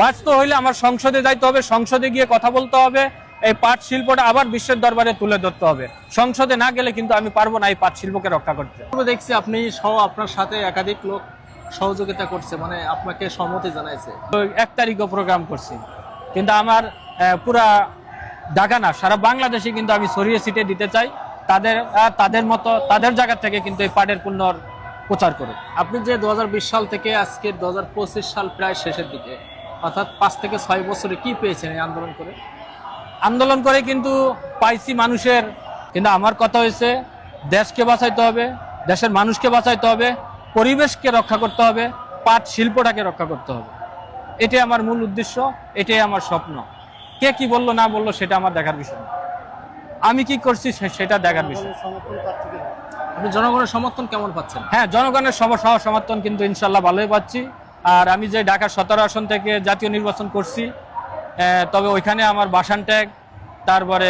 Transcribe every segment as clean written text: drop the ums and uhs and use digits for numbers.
বাঁচতে হইলে আমার সংসদে যাইতে হবে, সংসদে গিয়ে কথা বলতে হবে, এই পাট শিল্পটা আবার বিশ্বের দরবারে তুলে ধরতে হবে। সংসদে না গেলে কিন্তু আমি পারবো না এই পাট শিল্পকে রক্ষা করতে। দেখছি আপনি সহ আপনার সাথে একাধিক লোক সহযোগিতা করছে, মানে আপনাকে সম্মতি জানাইছে। তো 1 তারিখও প্রোগ্রাম করছি, কিন্তু আমার পুরা ঢাকা না সারা বাংলাদেশে কিন্তু আমি ছড়িয়ে ছিটে দিতে চাই। তাদের মতো তাদের জায়গা থেকে কিন্তু এই পাটের পণ্যর প্রচার করুক। আপনি যে 2020 সাল থেকে আজকে 2025 সাল প্রায় শেষের দিকে, অর্থাৎ 5 থেকে 6 বছরে কি পেয়েছেন এই আন্দোলন করে? আন্দোলন করে কিন্তু পাইছি মানুষের, কিন্তু আমার কথা হয়েছে দেশকে বাঁচাইতে হবে, দেশের মানুষকে বাঁচাইতে হবে, পরিবেশকে রক্ষা করতে হবে, পাট শিল্পটাকে রক্ষা করতে হবে। এটাই আমার মূল উদ্দেশ্য, এটাই আমার স্বপ্ন। কে কি বললো না বললো সেটা আমার দেখার বিষয় না, আমি কি করছি সেটা দেখার বিষয়। আপনি জনগণের সমর্থন কেমন পাচ্ছেন? হ্যাঁ, জনগণের সমর্থন কিন্তু ইনশাল্লাহ ভালোই পাচ্ছি। আর আমি যে ঢাকা 17 আসন থেকে জাতীয় নির্বাচন করছি, তবে ওইখানে আমার বাসান ট্যাগ, তারপরে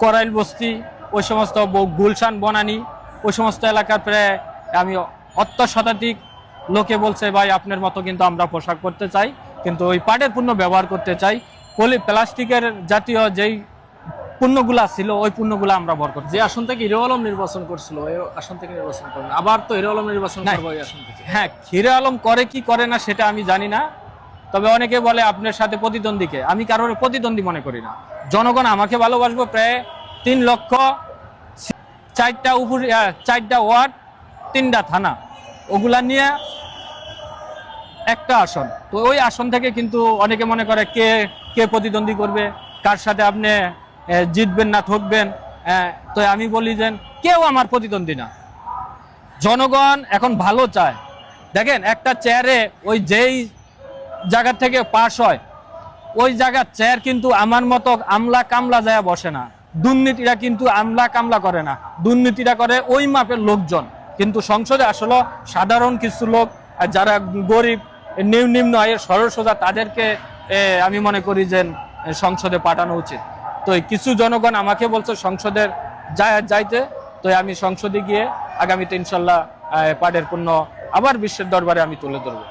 করাইল বস্তি, ওই সমস্ত গুলশান বনানী, ওই সমস্ত এলাকার প্রায় আমি 70 শতাধিক লোকে বলছে ভাই আপনার মতো কিন্তু আমরা পোশাক পরতে চাই, কিন্তু ওই পাটের পণ্য ব্যবহার করতে চাই, প্লাস্টিকের জাতীয় যেই পণ্যগুলা ছিল ওই পণ্যগুলো আমরা ব্যবহার করতে। যে আসন থেকে হিরো আলম নির্বাচন করছিল ওই আসন থেকে নির্বাচন করেন, আবার তো হিরো আলম নির্বাচন করবে ওই আসন থেকে। হ্যাঁ, হিরো আলম করে কি করে না সেটা আমি জানি না, তবে অনেকে বলে আপনার সাথে প্রতিদ্বন্দ্বীকে, আমি কারোর প্রতিদ্বন্দ্বী মনে করি না। জনগণ আমাকে ভালোবাসবো, প্রায় 3 লক্ষ, 4টা ওয়ার্ড, 3টা থানা, ওগুলা নিয়ে একটা আসন। তো ওই আসন থেকে কিন্তু অনেকে মনে করে কে কে প্রতিদ্বন্দ্বী করবে, কার সাথে আপনি জিতবেন না ঠকবেন। তো আমি বলি যে কেউ আমার প্রতিদ্বন্দ্বী না। জনগণ এখন ভালো চায়। দেখেন একটা চেয়ারে ওই যেই জায়গা থেকে পাশ হয় ওই জায়গার চেয়ার কিন্তু আমার মতো আমলা কামলা যায় বসে না। দুর্নীতিরা কিন্তু আমলা কামলা করে না, দুর্নীতিরা করে ওই মাপের লোকজন। কিন্তু সংসদে আসলে সাধারণ কিছু লোক, যারা গরিব, নিম্ন আয়ের সরল সোজা, তাদেরকে আমি মনে করি যে সংসদে পাঠানো উচিত। তো কিছু জনগণ আমাকে বলছে সংসদের যাইতে, তো আমি সংসদে গিয়ে আগামীতে ইনশাল্লাহ পাটের পণ্য আবার বিশ্বের দরবারে আমি তুলে ধরবো।